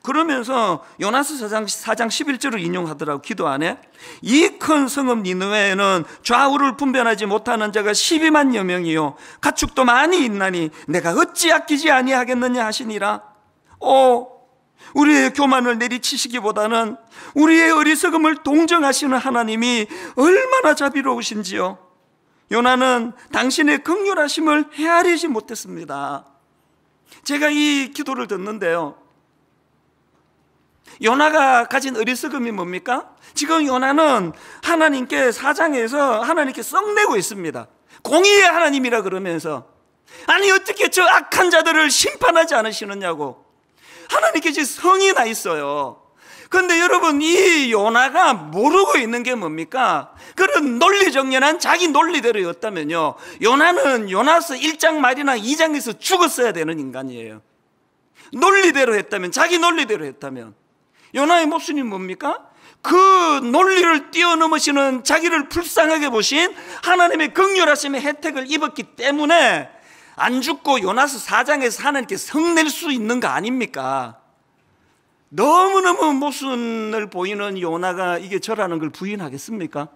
그러면서 요나서 4장 11절을 인용하더라고. 기도 안에 이 큰 성읍 니느웨에는 좌우를 분별하지 못하는 자가 12만여 명이요 가축도 많이 있나니 내가 어찌 아끼지 아니하겠느냐 하시니라. 우리의 교만을 내리치시기보다는 우리의 어리석음을 동정하시는 하나님이 얼마나 자비로우신지요. 요나는 당신의 긍휼하심을 헤아리지 못했습니다. 제가 이 기도를 듣는데요, 요나가 가진 어리석음이 뭡니까? 지금 요나는 하나님께 사장에서 하나님께 썩내고 있습니다. 공의의 하나님이라 그러면서, 아니 어떻게 저 악한 자들을 심판하지 않으시느냐고. 하나님께 지금 성이 나 있어요. 그런데 여러분, 이 요나가 모르고 있는 게 뭡니까? 그런 논리정연한 자기 논리대로였다면요, 요나는 요나서 1장 말이나 2장에서 죽었어야 되는 인간이에요. 논리대로 했다면, 자기 논리대로 했다면. 요나의 모순이 뭡니까? 그 논리를 뛰어넘으시는, 자기를 불쌍하게 보신 하나님의 긍휼하심의 혜택을 입었기 때문에 안 죽고 요나서 4장에서 하나님께 성낼 수 있는 거 아닙니까? 너무너무 모순을 보이는 요나가 이게 저라는 걸 부인하겠습니까?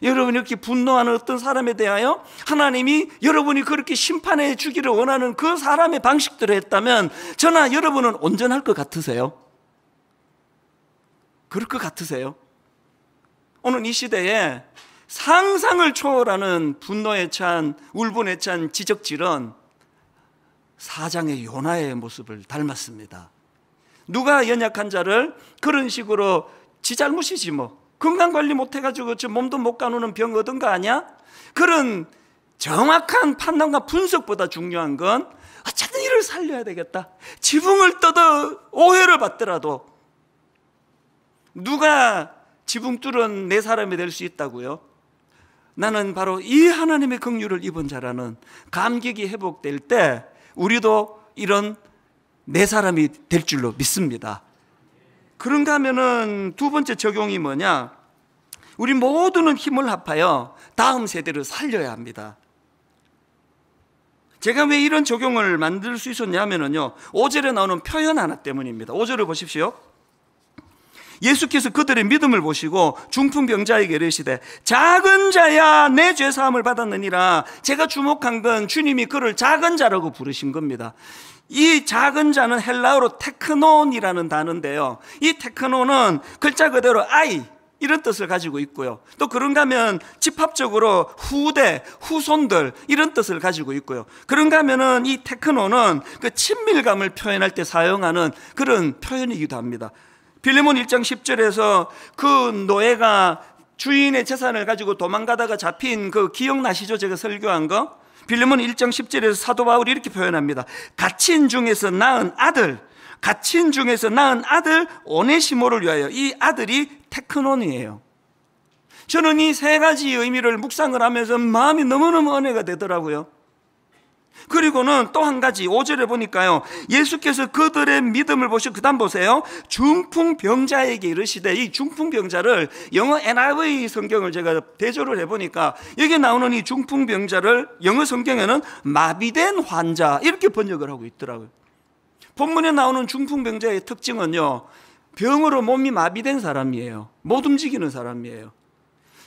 여러분, 이렇게 분노하는 어떤 사람에 대하여 하나님이 여러분이 그렇게 심판해 주기를 원하는 그 사람의 방식대로 했다면 저나 여러분은 온전할 것 같으세요? 그럴 것 같으세요? 오늘 이 시대에 상상을 초월하는 분노에 찬, 울분에 찬 지적질은 4장의 요나의 모습을 닮았습니다. 누가 연약한 자를 그런 식으로 지 잘못이지 뭐, 건강관리 못해가지고 저 몸도 못 가누는 병 얻은 거 아니야? 그런 정확한 판단과 분석보다 중요한 건 어쨌든 이를 살려야 되겠다, 지붕을 뜯어 오해를 받더라도 누가 지붕 뚫은 내 사람이 될 수 있다고요? 나는 바로 이 하나님의 긍휼을 입은 자라는 감격이 회복될 때 우리도 이런 내 사람이 될 줄로 믿습니다. 그런가 하면은 두 번째 적용이 뭐냐? 우리 모두는 힘을 합하여 다음 세대를 살려야 합니다. 제가 왜 이런 적용을 만들 수 있었냐면요, 5절에 나오는 표현 하나 때문입니다. 5절을 보십시오. 예수께서 그들의 믿음을 보시고 중풍병자에게 이르시되 작은 자야 내 죄사함을 받았느니라. 제가 주목한 건 주님이 그를 작은 자라고 부르신 겁니다. 이 작은 자는 헬라어로 테크논이라는 단어인데요, 이 테크논은 글자 그대로 아이 이런 뜻을 가지고 있고요, 또 그런가 하면 집합적으로 후대, 후손들 이런 뜻을 가지고 있고요, 그런가 하면은 이 테크논은 그 친밀감을 표현할 때 사용하는 그런 표현이기도 합니다. 빌레몬 1장 10절에서 그 노예가 주인의 재산을 가지고 도망가다가 잡힌 그 기억나시죠? 제가 설교한 거. 빌레몬 1장 10절에서 사도 바울이 이렇게 표현합니다. 갇힌 중에서 낳은 아들 오네시모를 위하여. 이 아들이 테크논이에요. 저는 이 세 가지 의미를 묵상을 하면서 마음이 너무너무 은혜가 되더라고요. 그리고는 또 한 가지 5절에 보니까요, 예수께서 그들의 믿음을 보시고, 그 다음 보세요, 중풍병자에게 이르시되, 이 중풍병자를 영어 NIV 성경을 제가 대조를 해보니까 여기 나오는 이 중풍병자를 영어 성경에는 마비된 환자 이렇게 번역을 하고 있더라고요. 본문에 나오는 중풍병자의 특징은요, 병으로 몸이 마비된 사람이에요. 못 움직이는 사람이에요.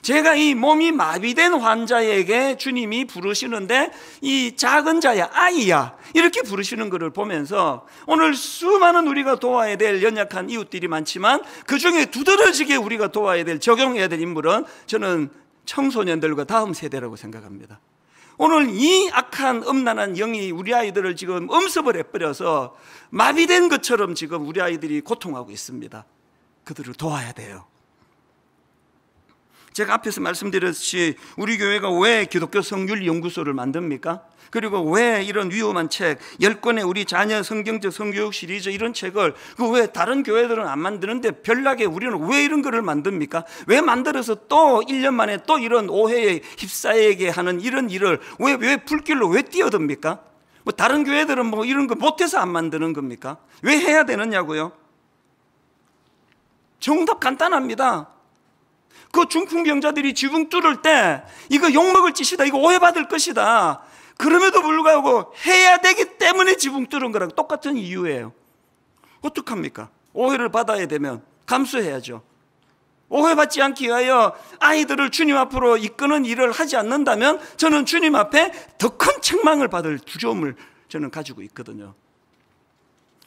제가 이 몸이 마비된 환자에게 주님이 부르시는데 이 작은 자야, 아이야, 이렇게 부르시는 것을 보면서 오늘 수많은 우리가 도와야 될 연약한 이웃들이 많지만 그중에 두드러지게 우리가 도와야 될, 적용해야 될 인물은 저는 청소년들과 다음 세대라고 생각합니다. 오늘 이 악한 음란한 영이 우리 아이들을 지금 엄습을 해버려서 마비된 것처럼 지금 우리 아이들이 고통하고 있습니다. 그들을 도와야 돼요. 제가 앞에서 말씀드렸듯이 우리 교회가 왜 기독교 성률 연구소를 만듭니까? 그리고 왜 이런 위험한 책 10권의 우리 자녀 성경적 성교육 시리즈 이런 책을 왜 다른 교회들은 안 만드는데 별나게 우리는 왜 이런 거를 만듭니까? 왜 만들어서 또 1년 만에 또 이런 오해에 휩싸이게 하는 이런 일을 왜 불길로 왜 뛰어듭니까? 뭐 다른 교회들은 뭐 이런 거 못해서 안 만드는 겁니까? 왜 해야 되느냐고요? 정답 간단합니다. 그 중풍병자들이 지붕 뚫을 때 이거 욕먹을 짓이다, 이거 오해받을 것이다, 그럼에도 불구하고 해야 되기 때문에 지붕 뚫은 거랑 똑같은 이유예요. 어떡합니까? 오해를 받아야 되면 감수해야죠. 오해받지 않기 위하여 아이들을 주님 앞으로 이끄는 일을 하지 않는다면 저는 주님 앞에 더 큰 책망을 받을 두려움을 저는 가지고 있거든요.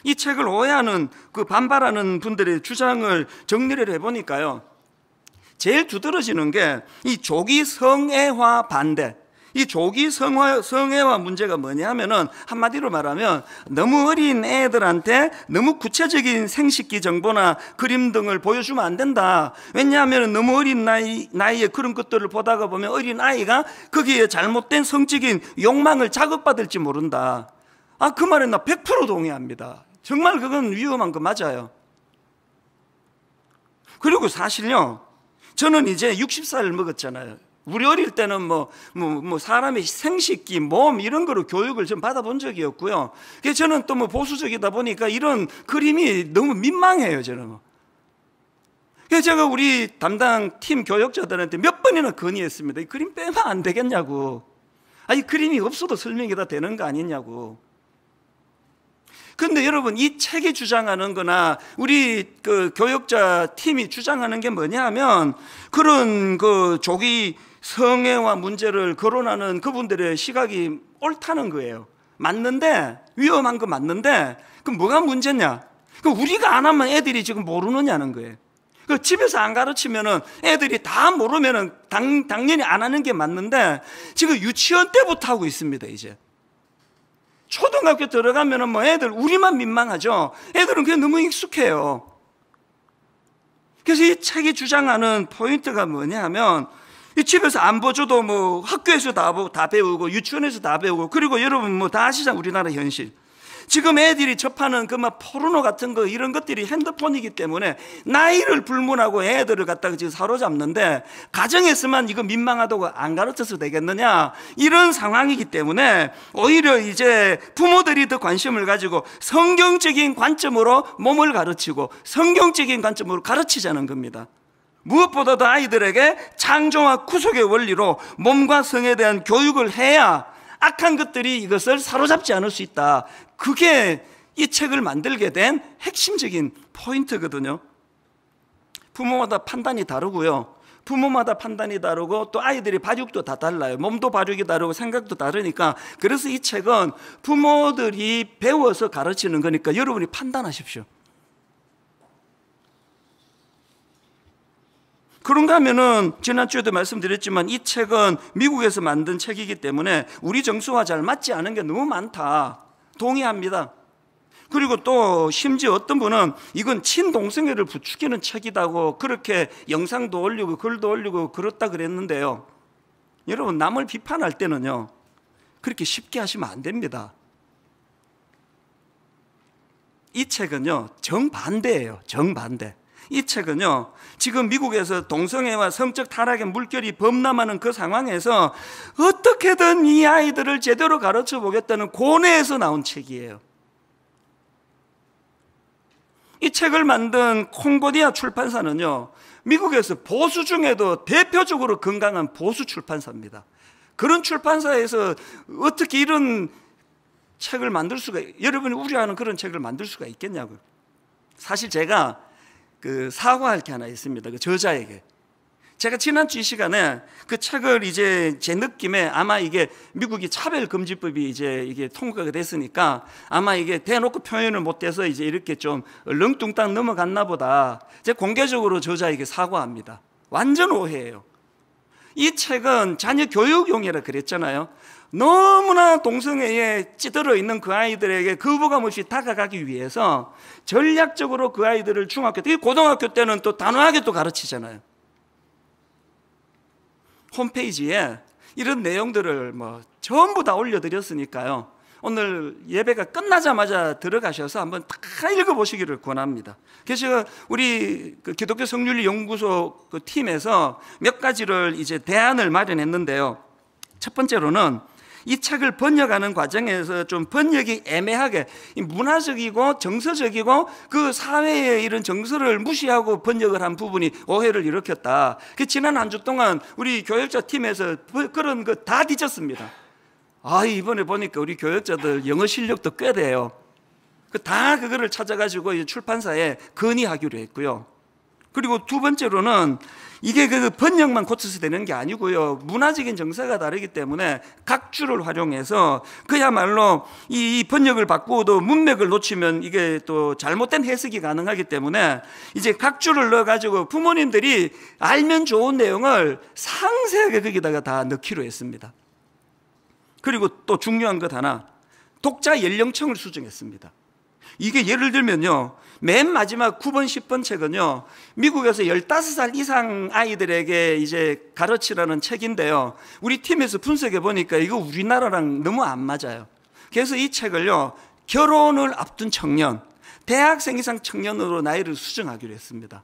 이 책을 오해하는, 그 반발하는 분들의 주장을 정리를 해보니까요, 제일 두드러지는 게 이 조기 성애화 반대. 이 조기 성애화 문제가 뭐냐 하면은 한마디로 말하면 너무 어린 애들한테 너무 구체적인 생식기 정보나 그림 등을 보여주면 안 된다. 왜냐하면 너무 어린 나이에 그런 것들을 보다가 보면 어린 아이가 거기에 잘못된 성적인 욕망을 자극받을지 모른다. 그 말에 나 100% 동의합니다. 정말 그건 위험한 거 맞아요. 그리고 사실요, 저는 이제 60살 먹었잖아요. 우리 어릴 때는 사람의 생식기, 몸 이런 거로 교육을 좀 받아본 적이 없고요. 그래서 저는 또 보수적이다 보니까 이런 그림이 너무 민망해요, 저는. 그래서 제가 우리 담당 팀 교육자들한테 몇 번이나 건의했습니다. 이 그림 빼면 안 되겠냐고. 이 그림이 없어도 설명이 다 되는 거 아니냐고. 근데 여러분, 이 책이 주장하는 거나 우리 그 교육자 팀이 주장하는 게 뭐냐 하면 그런 그 조기 성애화 문제를 거론하는 그분들의 시각이 옳다는 거예요. 맞는데, 위험한 거 맞는데, 그럼 뭐가 문제냐? 그럼 우리가 안 하면 애들이 지금 모르느냐는 거예요. 그 집에서 안 가르치면은 애들이 다 모르면은 당연히 안 하는 게 맞는데 지금 유치원 때부터 하고 있습니다, 이제. 초등학교 들어가면은 애들 우리만 민망하죠. 애들은 그게 너무 익숙해요. 그래서 이 책이 주장하는 포인트가 뭐냐 하면 이 집에서 안 보줘도 학교에서 다 배우고 유치원에서 다 배우고, 그리고 여러분 다 아시잖아요, 우리나라 현실. 지금 애들이 접하는 그 포르노 같은 거 이런 것들이 핸드폰이기 때문에 나이를 불문하고 애들을 갖다가 지금 사로잡는데 가정에서만 이거 민망하다고 안 가르쳐서 되겠느냐, 이런 상황이기 때문에 오히려 이제 부모들이 더 관심을 가지고 성경적인 관점으로 몸을 가르치고 성경적인 관점으로 가르치자는 겁니다. 무엇보다도 아이들에게 창조와 구속의 원리로 몸과 성에 대한 교육을 해야 악한 것들이 이것을 사로잡지 않을 수 있다. 그게 이 책을 만들게 된 핵심적인 포인트거든요. 부모마다 판단이 다르고요. 부모마다 판단이 다르고 또 아이들이 발육도 다 달라요. 몸도 발육이 다르고 생각도 다르니까, 그래서 이 책은 부모들이 배워서 가르치는 거니까 여러분이 판단하십시오. 그런가 하면은 지난주에도 말씀드렸지만 이 책은 미국에서 만든 책이기 때문에 우리 정서와 잘 맞지 않은 게 너무 많다. 동의합니다. 그리고 또 심지어 어떤 분은 이건 친동성애를 부추기는 책이다고 그렇게 영상도 올리고 글도 올리고 그렇다 그랬는데요. 여러분, 남을 비판할 때는요, 그렇게 쉽게 하시면 안 됩니다. 이 책은요, 정반대예요. 정반대. 이 책은요, 지금 미국에서 동성애와 성적 타락의 물결이 범람하는 그 상황에서 어떻게든 이 아이들을 제대로 가르쳐 보겠다는 고뇌에서 나온 책이에요. 이 책을 만든 콩고디아 출판사는요, 미국에서 보수 중에도 대표적으로 건강한 보수 출판사입니다. 그런 출판사에서 어떻게 이런 책을 만들 수가, 여러분이 우려하는 그런 책을 만들 수가 있겠냐고요. 사실 제가 사과할 게 하나 있습니다. 그 저자에게. 제가 지난주 이 시간에 그 책을 이제 제 느낌에 아마 이게 미국이 차별금지법이 이제 이게 통과가 됐으니까 아마 이게 대놓고 표현을 못해서 이제 이렇게 좀 렁뚱땅 넘어갔나 보다. 제가 공개적으로 저자에게 사과합니다. 완전 오해예요. 이 책은 자녀 교육용이라 그랬잖아요. 너무나 동성애에 찌들어 있는 그 아이들에게 거부감 없이 다가가기 위해서 전략적으로 그 아이들을 중학교 때, 고등학교 때는 또 단호하게 또 가르치잖아요. 홈페이지에 이런 내용들을 전부 다 올려드렸으니까요. 오늘 예배가 끝나자마자 들어가셔서 한번 다 읽어보시기를 권합니다. 그래서 제가 우리 기독교 성윤리 연구소 팀에서 몇 가지를 이제 대안을 마련했는데요. 첫 번째로는 이 책을 번역하는 과정에서 좀 번역이 애매하게 문화적이고 정서적이고 그 사회의 이런 정서를 무시하고 번역을 한 부분이 오해를 일으켰다. 지난 한 주 동안 우리 교역자 팀에서 그런 거 다 뒤졌습니다. 이번에 보니까 우리 교역자들 영어 실력도 꽤 돼요. 다 그거를 찾아가지고 출판사에 건의하기로 했고요. 그리고 두 번째로는 이게 그 번역만 고쳐서 되는 게 아니고요. 문화적인 정서가 다르기 때문에 각주를 활용해서 그야말로 이 번역을 바꾸어도 문맥을 놓치면 이게 또 잘못된 해석이 가능하기 때문에 이제 각주를 넣어가지고 부모님들이 알면 좋은 내용을 상세하게 거기다가 다 넣기로 했습니다. 그리고 또 중요한 것 하나, 독자 연령층을 수정했습니다. 이게 예를 들면요, 맨 마지막 9번, 10번 책은요, 미국에서 15살 이상 아이들에게 이제 가르치라는 책인데요, 우리 팀에서 분석해 보니까 이거 우리나라랑 너무 안 맞아요. 그래서 이 책을요, 결혼을 앞둔 청년, 대학생 이상 청년으로 나이를 수정하기로 했습니다.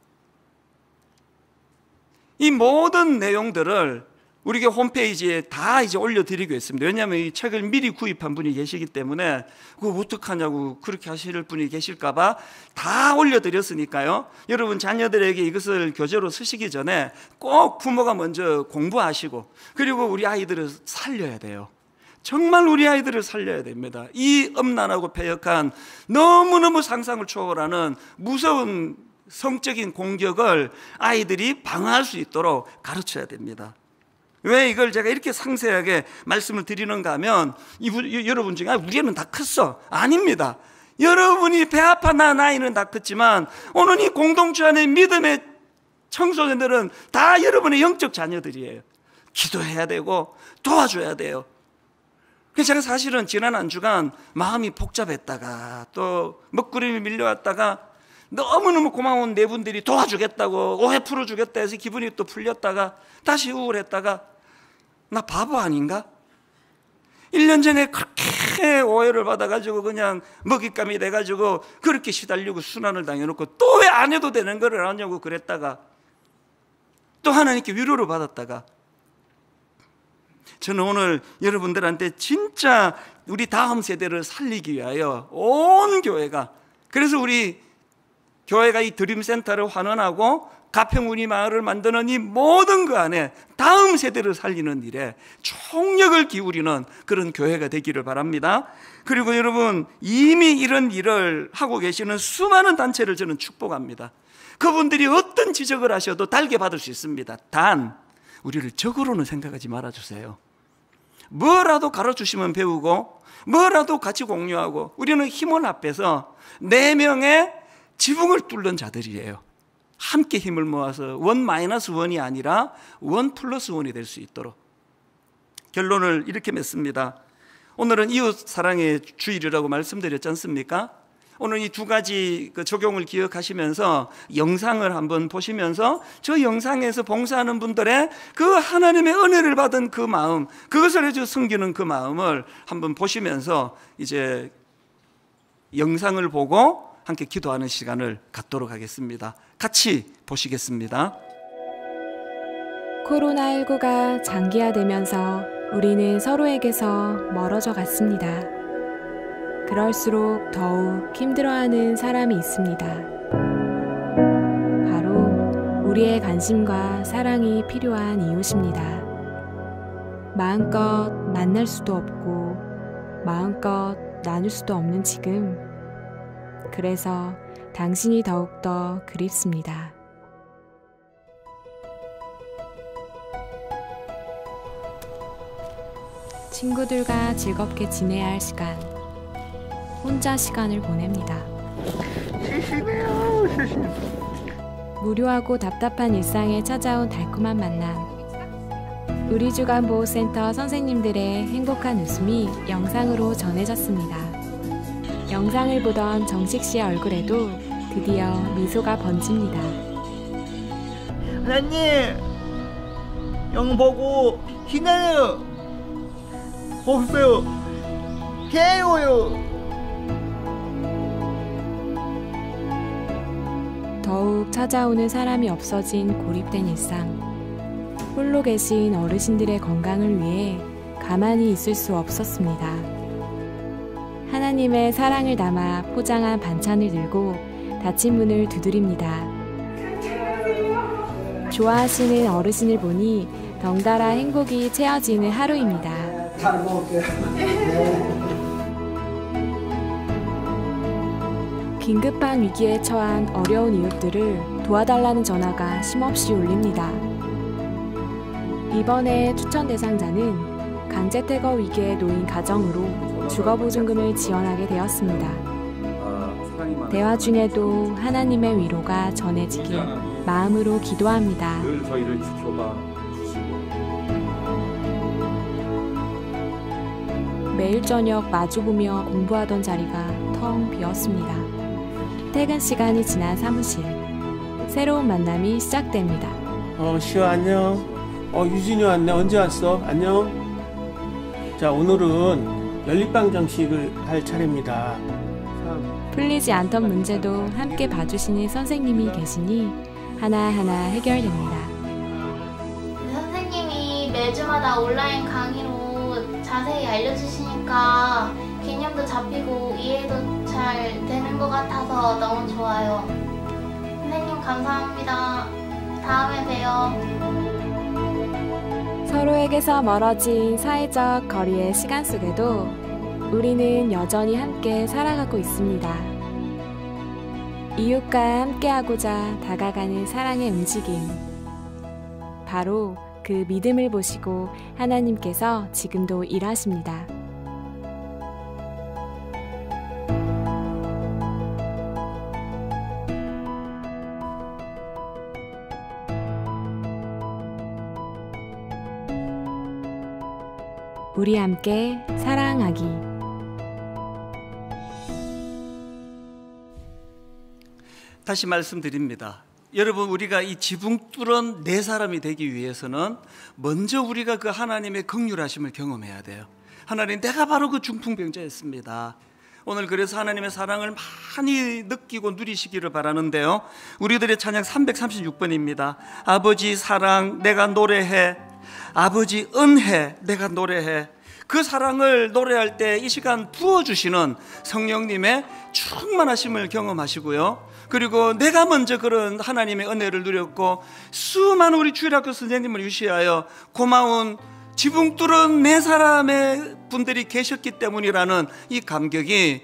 이 모든 내용들을 우리 홈페이지에 다 이제 올려드리고 있습니다. 왜냐하면 이 책을 미리 구입한 분이 계시기 때문에 그거 어떡하냐고 그렇게 하실 분이 계실까봐 다 올려드렸으니까요. 여러분 자녀들에게 이것을 교재로 쓰시기 전에 꼭 부모가 먼저 공부하시고, 그리고 우리 아이들을 살려야 돼요. 정말 우리 아이들을 살려야 됩니다. 이 음란하고 패역한 너무너무 상상을 초월하는 무서운 성적인 공격을 아이들이 방어할 수 있도록 가르쳐야 됩니다. 왜 이걸 제가 이렇게 상세하게 말씀을 드리는가 하면 여러분 중에 우리 애는 다 컸어. 아닙니다. 여러분이 배 아파 나이는 다 컸지만 오늘 이 공동체 안에 믿음의 청소년들은 다 여러분의 영적 자녀들이에요. 기도해야 되고 도와줘야 돼요. 그래서 제가 사실은 지난 한 주간 마음이 복잡했다가 또 먹구름이 밀려왔다가 너무너무 고마운 네 분들이 도와주겠다고 오해 풀어주겠다 해서 기분이 또 풀렸다가 다시 우울했다가 나 바보 아닌가? 1년 전에 그렇게 오해를 받아가지고 그냥 먹잇감이 돼가지고 그렇게 시달리고 순환을 당해놓고 또 왜 안 해도 되는 걸 하냐고 그랬다가 또 하나님께 위로를 받았다가, 저는 오늘 여러분들한테 진짜 우리 다음 세대를 살리기 위하여 온 교회가, 그래서 우리 교회가 이 드림센터를 환원하고 가평우리 마을을 만드는 이 모든 그 안에 다음 세대를 살리는 일에 총력을 기울이는 그런 교회가 되기를 바랍니다. 그리고 여러분, 이미 이런 일을 하고 계시는 수많은 단체를 저는 축복합니다. 그분들이 어떤 지적을 하셔도 달게 받을 수 있습니다. 단 우리를 적으로는 생각하지 말아주세요. 뭐라도 가르쳐주시면 배우고 뭐라도 같이 공유하고, 우리는 힘을 합해서 4명의 지붕을 뚫는 자들이에요. 함께 힘을 모아서 1-1이 아니라 1+1이 될 수 있도록. 결론을 이렇게 맺습니다. 오늘은 이웃 사랑의 주일이라고 말씀드렸지 않습니까? 오늘 이 두 가지 적용을 기억하시면서 영상을 한번 보시면서 저 영상에서 봉사하는 분들의 그 하나님의 은혜를 받은 그 마음, 그것을 해서 섬기는 그 마음을 한번 보시면서 이제 영상을 보고 함께 기도하는 시간을 갖도록 하겠습니다. 같이 보시겠습니다. 코로나19가 장기화되면서 우리는 서로에게서 멀어져 갔습니다. 그럴수록 더욱 힘들어하는 사람이 있습니다. 바로 우리의 관심과 사랑이 필요한 이웃입니다. 마음껏 만날 수도 없고 마음껏 나눌 수도 없는 지금. 그래서 당신이 더욱더 그립습니다. 친구들과 즐겁게 지내야 할 시간, 혼자 시간을 보냅니다. 무료하고 답답한 일상에 찾아온 달콤한 만남. 우리주간보호센터 선생님들의 행복한 웃음이 영상으로 전해졌습니다. 영상을 보던 정식 씨의 얼굴에도 드디어 미소가 번집니다. 하나님, 영 보고 희나요. 없어요. 해요요. 더욱 찾아오는 사람이 없어진 고립된 일상. 홀로 계신 어르신들의 건강을 위해 가만히 있을 수 없었습니다. 하나님의 사랑을 담아 포장한 반찬을 들고 닫힌 문을 두드립니다. 좋아하시는 어르신을 보니 덩달아 행복이 채워지는 하루입니다. 잘 먹을게요. 긴급한 위기에 처한 어려운 이웃들을 도와달라는 전화가 쉼없이 울립니다. 이번에 추천 대상자는 강제퇴거 위기에 놓인 가정으로 주거보증금을 지원하게 되었습니다. 대화 중에도 하나님의 위로가 전해지길 마음으로 기도합니다. 늘 저희를 지켜봐 주시고 매일 저녁 마주보며 공부하던 자리가 텅 비었습니다. 퇴근 시간이 지난 사무실. 새로운 만남이 시작됩니다. 시아 안녕. 유진이 왔네. 언제 왔어? 안녕. 자, 오늘은 연립방 정식을 할 차례입니다. 풀리지 않던 문제도 함께 봐주시는 선생님이 계시니 하나하나 해결됩니다. 선생님이 매주마다 온라인 강의로 자세히 알려주시니까 개념도 잡히고 이해도 잘 되는 것 같아서 너무 좋아요. 선생님 감사합니다. 다음에 봬요. 서로에게서 멀어진 사회적 거리의 시간 속에도 우리는 여전히 함께 살아가고 있습니다. 이웃과 함께하고자 다가가는 사랑의 움직임. 바로 그 믿음을 보시고 하나님께서 지금도 일하십니다. 우리 함께 사랑하기. 다시 말씀드립니다. 여러분, 우리가 이 지붕 뚫은 네 사람이 되기 위해서는 먼저 우리가 그 하나님의 긍휼하심을 경험해야 돼요. 하나님, 내가 바로 그 중풍병자였습니다. 오늘 그래서 하나님의 사랑을 많이 느끼고 누리시기를 바라는데요. 우리들의 찬양 336번입니다. 아버지 사랑 내가 노래해, 아버지 은혜 내가 노래해. 그 사랑을 노래할 때 이 시간 부어주시는 성령님의 충만하심을 경험하시고요. 그리고 내가 먼저 그런 하나님의 은혜를 누렸고 수많은 우리 주일학교 선생님을 유시하여 고마운 지붕 뚫은 네 사람의 분들이 계셨기 때문이라는 이 감격이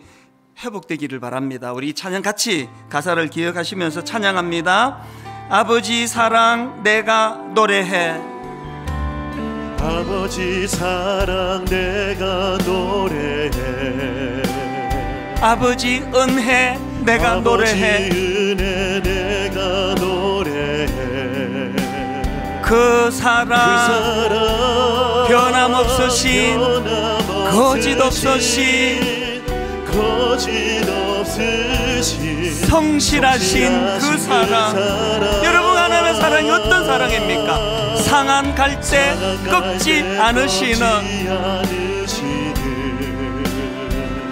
회복되기를 바랍니다. 우리 찬양 같이 가사를 기억하시면서 찬양합니다. 아버지 사랑 내가 노래해, 아버지 사랑 내가 노래해, 아버지 은혜 내가 노래해, 은혜 내가 노래해. 그 사랑 변함없으신 거짓없으신 성실하신 그 사랑. 여러분, 하나님의 사랑이 어떤 사랑입니까? 상한 갈대 꺾지 않으시는,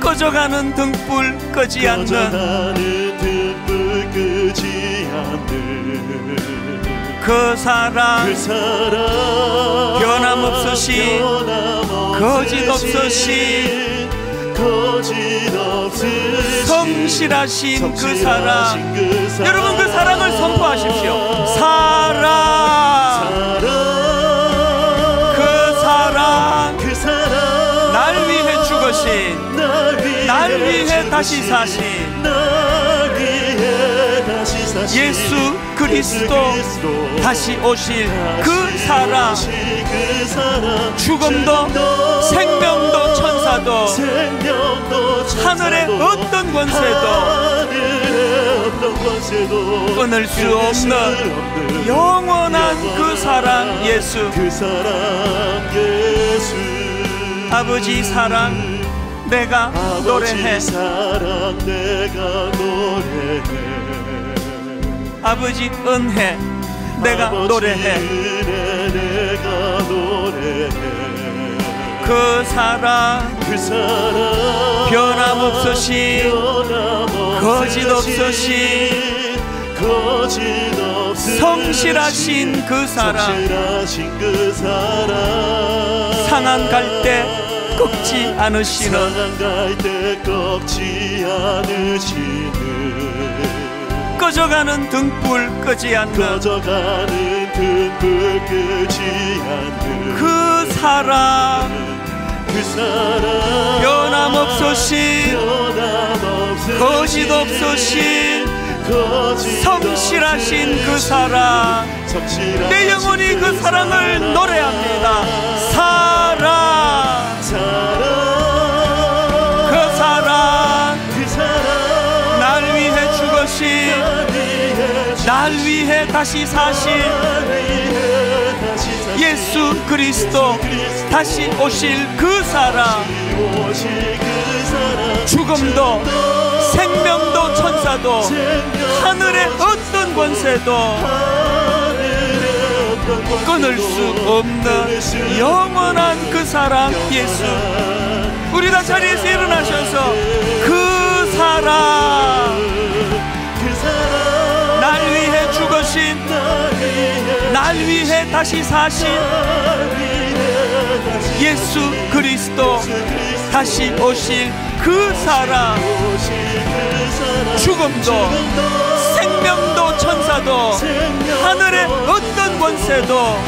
꺼져가는 등불 끄지 않는 그 사랑, 변함없으신 거짓없으신 성실하신 그 사랑. 여러분, 그 사랑을 선포하십시오. 사랑, 그 사랑 날 위해 죽으신 사신, 날 위해 다시 사신 예수 그리스도 다시 오실 그 사랑, 죽음도 생명도 천사도 하늘의 어떤 권세도 끊을 수 없는 영원한 그 사랑 예수. 아버지 사랑 내가 노래해. 아버지 은혜 내가 노래해. 그 사랑 변함없으신 거짓 없으신 성실하신 그 사랑, 상한 갈 때 꺾지 않으시는, 꺼져가는 등불 끄지 않는 그 사랑, 변함없으신 거짓 없으신 성실하신 그 사랑, 내 영혼이 그 사랑을 노래합니다. 사랑, 그 사랑, 날 위해 죽으신, 날 위해 다시 사신 예수 그리스도 다시 오실 그 사랑, 죽음도 생명도 천사도 하늘의 어떤 권세도 끊을 수 없는 영원한 그 사랑 예수. 우리 다 자리에서 일어나셔서 그 사랑, 날 위해 죽으신, 날 위해 다시 사신 예수 그리스도 다시 오실 그 사랑, 죽음도 생명도 천사도 하늘의 어떤 권세도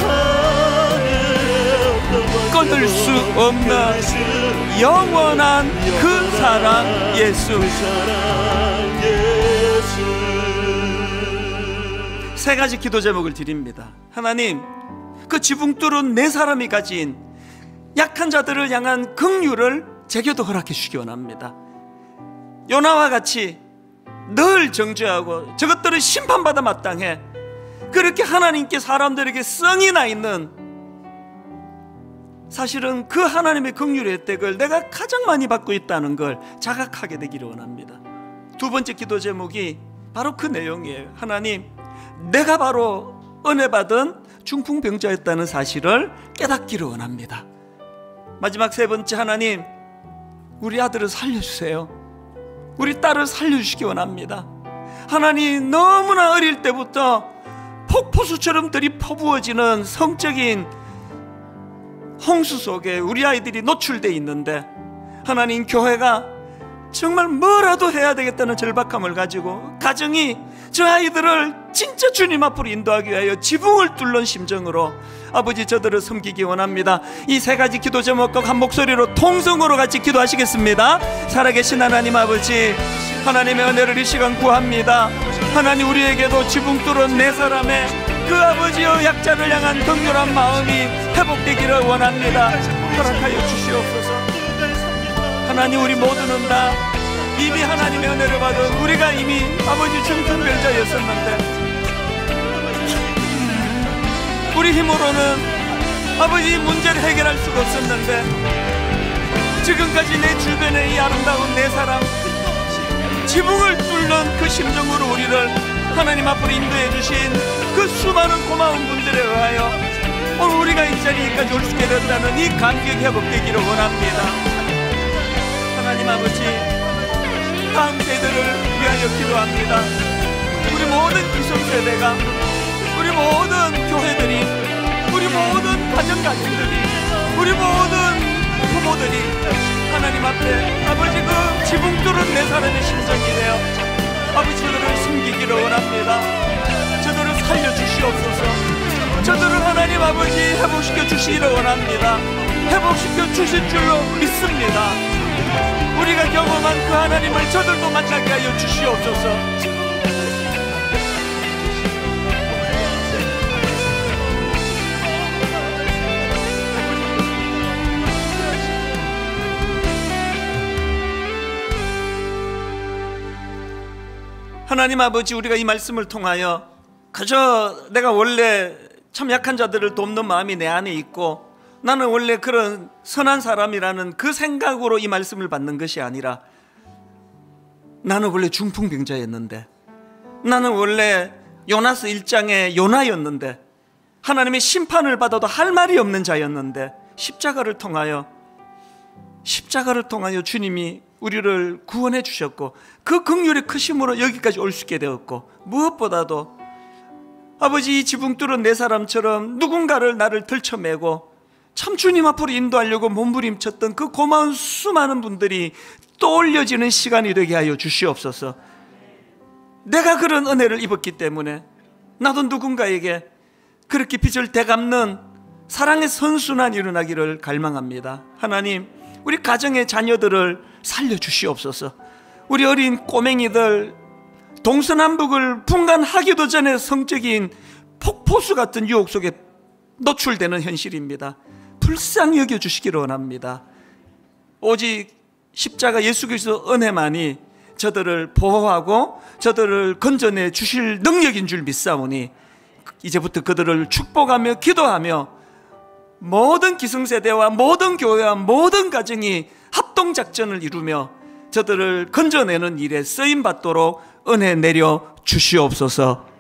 끊을 수 없는 영원한 그 사랑 예수. 세 가지 기도 제목을 드립니다. 하나님, 그 지붕 뚫은 네 사람이 가진 약한 자들을 향한 긍휼을 제게도 허락해 주시기 원합니다. 요나와 같이 늘 정죄하고 저것들을 심판받아 마땅해 그렇게 하나님께 사람들에게 썽이 나 있는, 사실은 그 하나님의 긍휼의 혜택을 내가 가장 많이 받고 있다는 걸 자각하게 되기를 원합니다. 두 번째 기도 제목이 바로 그 내용이에요. 하나님, 내가 바로 은혜 받은 중풍병자였다는 사실을 깨닫기를 원합니다. 마지막 세 번째, 하나님, 우리 아들을 살려주세요. 우리 딸을 살려주시기 원합니다. 하나님, 너무나 어릴 때부터 폭포수처럼 들이퍼부어지는 성적인 홍수 속에 우리 아이들이 노출되어 있는데, 하나님, 교회가 정말 뭐라도 해야 되겠다는 절박함을 가지고 가정이 저 아이들을 진짜 주님 앞으로 인도하기 위하여 지붕을 뚫는 심정으로 아버지 저들을 섬기기 원합니다. 이 세 가지 기도 제목과 한 목소리로 통성으로 같이 기도하시겠습니다. 살아계신 하나님 아버지, 하나님의 은혜를 이 시간 구합니다. 하나님, 우리에게도 지붕 뚫은 네 사람의 그 아버지여 약자를 향한 긍휼한 마음이 회복되기를 원합니다. 허락하여 주시옵소서. 하나님, 우리 모두는 다 이미 하나님의 은혜를 받은, 우리가 이미 아버지 중풍병자였었는데 우리 힘으로는 아버지 문제를 해결할 수가 없었는데, 지금까지 내 주변에 이 아름다운 네 사람, 지붕을 뚫는 그 심정으로 우리를 하나님 앞으로 인도해 주신 그 수많은 고마운 분들에 의하여 오늘 우리가 이 자리까지 올 수 있게 됐다는 이 감격이 회복되기를 원합니다. 하나님 아버지, 다음 세대를 위하여 기도합니다. 우리 모든 기성세대가, 우리 모든 교회들이, 우리 모든 가정가정들이, 우리 모든 부모들이 하나님 앞에 아버지 그 지붕 뚫은 네 사람의 심정이 되어 아버지 저들을 숨기기를 원합니다. 저들을 살려주시옵소서. 저들을 하나님 아버지 회복시켜 주시기를 원합니다. 회복시켜 주실 줄로 믿습니다. 우리가 경험한 그 하나님을 저들도 만나게 하여 주시옵소서. 하나님 아버지, 우리가 이 말씀을 통하여 그저 내가 원래 참 약한 자들을 돕는 마음이 내 안에 있고 나는 원래 그런 선한 사람이라는 그 생각으로 이 말씀을 받는 것이 아니라, 나는 원래 중풍병자였는데, 나는 원래 요나스 1장의 요나였는데, 하나님의 심판을 받아도 할 말이 없는 자였는데, 십자가를 통하여 주님이 우리를 구원해 주셨고 그 긍휼의 크심으로 여기까지 올 수 있게 되었고, 무엇보다도 아버지, 이 지붕 뚫은 내 사람처럼 누군가를 나를 들쳐매고 참 주님 앞으로 인도하려고 몸부림쳤던 그 고마운 수많은 분들이 떠올려지는 시간이 되게 하여 주시옵소서. 내가 그런 은혜를 입었기 때문에 나도 누군가에게 그렇게 빚을 되갚는 사랑의 선순환이 일어나기를 갈망합니다. 하나님, 우리 가정의 자녀들을 살려주시옵소서. 우리 어린 꼬맹이들 동서남북을 분간하기도 전에 성적인 폭포수 같은 유혹 속에 노출되는 현실입니다. 불쌍히 여겨주시기를 원합니다. 오직 십자가 예수 그리스도 은혜만이 저들을 보호하고 저들을 건져내 주실 능력인 줄 믿사오니, 이제부터 그들을 축복하며 기도하며 모든 기성세대와 모든 교회와 모든 가정이 합동작전을 이루며 저들을 건져내는 일에 쓰임받도록 은혜 내려 주시옵소서.